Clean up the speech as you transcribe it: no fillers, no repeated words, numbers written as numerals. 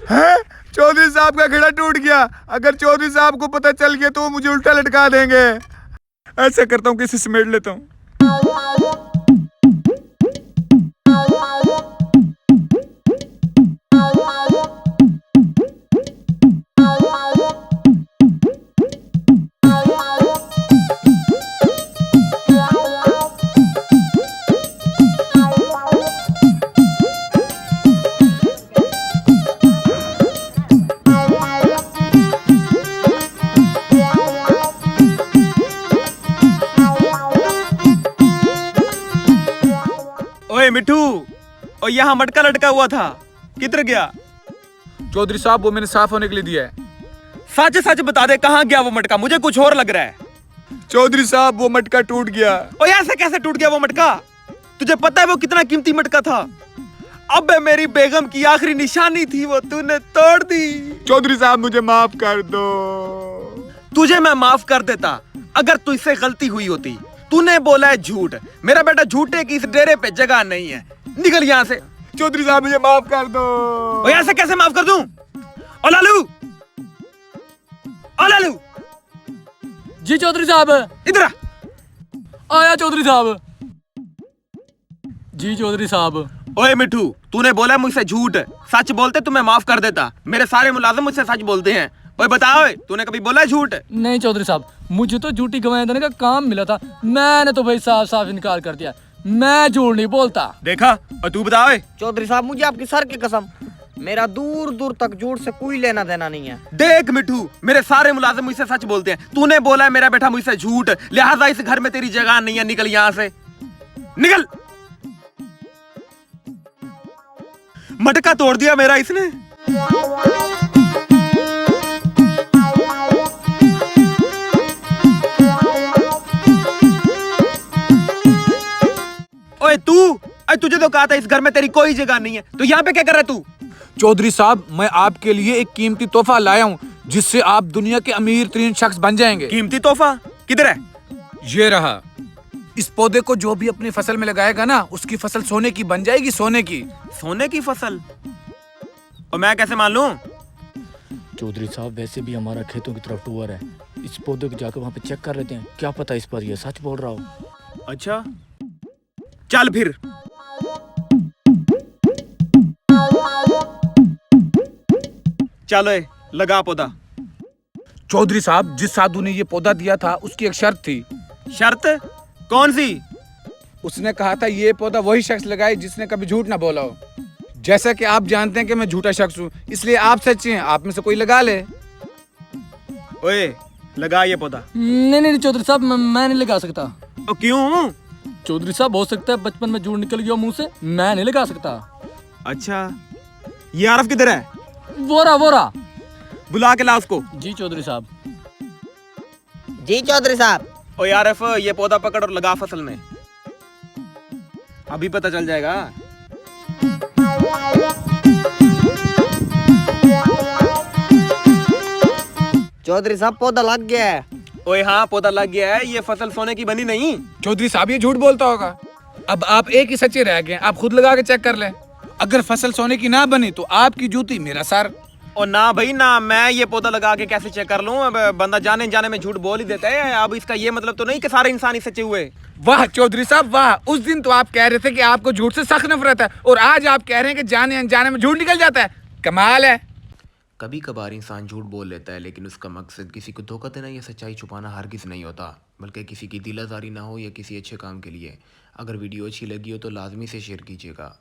हैं? चौधरी साहब का घड़ा टूट गया। अगर चौधरी साहब को पता चल गया तो वो मुझे उल्टा लटका देंगे। ऐसा करता हूँ, किसी समेट लेता हूँ। ओए मिठू, और यहाँ मटका लटका हुआ था, किधर गया? चौधरी साहब वो मैंने साफ होने के लिए दिया है। सच सच बता दे, कहाँ गया वो मटका? मुझे कुछ और लग रहा है। चौधरी साहब वो मटका टूट गया। और ऐसे कैसे टूट गया वो मटका? तुझे पता है वो कितना कीमती मटका था? अबे मेरी बेगम की आखिरी निशानी थी, वो तूने तोड़ दी। चौधरी साहब मुझे माफ कर दो। तुझे मैं माफ कर देता अगर तुझसे गलती हुई होती। तूने बोला है झूठ। मेरा बेटा झूठे की इस डेरे पे जगह नहीं है। निकल यहाँ से। चौधरी साहब मुझे माफ कर दो। और ऐसे कैसे माफ कर दूं? ओ लालू, ओ लालू, जी चौधरी साहब। इधर आ। आया चौधरी साहब। जी चौधरी साहब। ओए मिठू, तूने बोला मुझसे झूठ। सच बोलते तो मैं माफ कर देता। मेरे सारे मुलाजिम मुझसे सच बोलते हैं। ओए बता, ओए तूने कभी बोला झूठ? नहीं चौधरी साहब, मुझे तो झूठी गवाही देने का काम मिला था। मैंने तो भाई साफ साफ इनकार कर दिया। मैं झूठ नहीं बोलता। देखा? और तू बता। ओए चौधरी साहब, मुझे आपकी सर की कसम, मेरा दूर दूर तक झूठ से कोई लेना देना नहीं है। देख मिठू, मेरे सारे मुलाजिम मुझसे सच बोलते हैं। तूने बोला है मेरा बेटा मुझसे झूठ, लिहाजा इस घर में तेरी जगह नहीं है। निकल यहाँ से, निकल। मटका तोड़ दिया मेरा इसने। ओए तू, तुझे तो कहा था इस घर में तेरी कोई जगह नहीं है, तो यहाँ पे क्या कर रहा है तू? चौधरी साहब मैं आपके लिए एक कीमती तोहफा लाया हूँ, जिससे आप दुनिया के अमीर तरीन शख्स बन जाएंगे। कीमती तोहफा किधर है? ये रहा। इस पौधे को जो भी अपनी फसल में लगाएगा ना, उसकी फसल सोने की बन जाएगी, सोने की। सोने की फसल? और मैं कैसे मान लूं? चौधरी साहब, वैसे भी हमारा खेतों की तरफ टूअर है। इस पौधे को जाकर वहाँ पे चेक कर लेते हैं, क्या पता इस पर ये सच बोल रहा हो। अच्छा चल फिर। चलो लगा पौधा। चौधरी साहब जिस साधु ने ये पौधा दिया था उसकी एक शर्त थी। शर्त? कौन सी? उसने कहा था ये पौधा वही शख्स लगाए जिसने कभी झूठ ना बोला हो। जैसा कि आप जानते हैं कि मैं झूठा शख्स हूँ, इसलिए आप सच्चे हैं। आप में से कोई लगा ले। ओए लगा ये पौधा। नहीं नहीं चौधरी साहब, मैं नहीं लगा सकता। और क्यों? चौधरी साहब, हो सकता है बचपन में झूठ निकल गया मुंह से, मैं नहीं लगा सकता। अच्छा, ये आरफ किधर है? वो रहा। बुला के ला उसको। जी चौधरी साहब। जी चौधरी साहब। ओ आरफ, ये पौधा पकड़ और लगा फसल में। अभी पता चल जाएगा। चौधरी साहब, पौधा लग गया है। ओए हाँ, पौधा लग गया है। ये फसल सोने की बनी नहीं। चौधरी साहब ये झूठ बोलता होगा। अब आप एक ही सच्चे रह गए, आप खुद लगा के चेक कर लें। अगर फसल सोने की ना बनी तो आपकी जूती मेरा सर। और ना भाई ना, मैं ये पौधा लगा के कैसे चेक कर लूं? अब बंदा जाने जाने में झूठ बोल ही देता है। अब इसका ये मतलब तो नहीं कि सारे इंसान ही सच्चे हुए। वाह चौधरी साहब वाह। उस दिन तो आप कह रहे थे कि आपको झूठ से सख्त नफरत है, और आज आप कह रहे हैं कि जाने अनजाने में झूठ निकल जाता है। कमाल है। कभी कभार इंसान झूठ बोल लेता है, लेकिन उसका मकसद किसी को धोखा देना या सच्चाई छुपाना हरगिज़ नहीं होता, बल्कि किसी की दिल आज़ारी ना हो या किसी अच्छे काम के लिए। अगर वीडियो अच्छी लगी हो तो लाजमी से शेयर कीजिएगा।